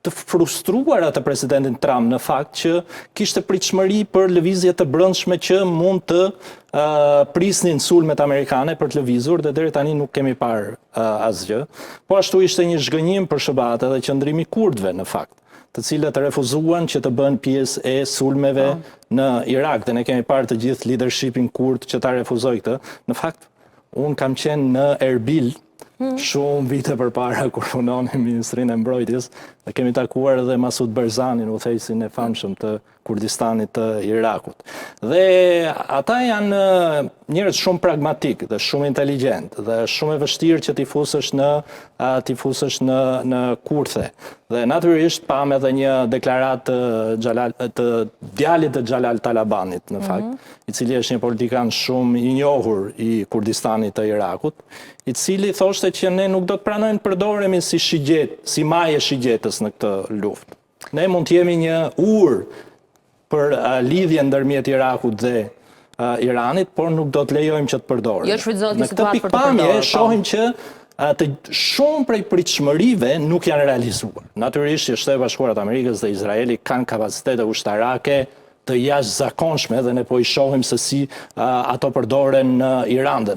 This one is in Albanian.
të frustruar atë presidentin Trump në fakt që kishte pritshmëri për lëvizje të brendshme që mund të prisnin sulmet amerikane për të lëvizur dhe deri tani nuk kemi parë asgjë. Po ashtu ishte një zhgënjim për SBA dhe qëndrimi kurdëve në fakt, të cilët refuzuan që të bëhen pjesë e sulmeve në Irak dhe ne kemi parë të gjithë leadershipin kurd që ta refuzoi këtë. Në fakt, unë kam qenë në Erbil shumë vite përpara kur punonim Ministrinë e Mbrojtjes dhe kemi takuar edhe Masud Barzanin, udhëheqësin e famshëm të Kurdistanit të Irakut. Dhe ata janë njerëz shumë pragmatik dhe shumë inteligjent dhe shumë e vështirë që t'i fusësh në kurthe. Dhe natyrisht pam edhe një deklaratë të djalit të Xhalal Talabanit në fakt, i cili është një politikan shumë i njohur i Kurdistanit të Irakut, i cili thoshte që ne nuk do të pranojmë të përdoremi si maje shigjetës në këtë luftë. Ne mund të jemi një për lidhje ndërmjet Irakut dhe Iranit, por nuk do të lejojmë që të përdoremi. Në këtë pikpamje shohim që të shumë prej pritshmërive nuk janë realizuar. Natyrisht që Shtetet Bashkuara të Amerikës dhe Izraeli kanë kapacitete ushtarake të jashtëzakonshme dhe ne po i shohim se si ato përdoren në Iran.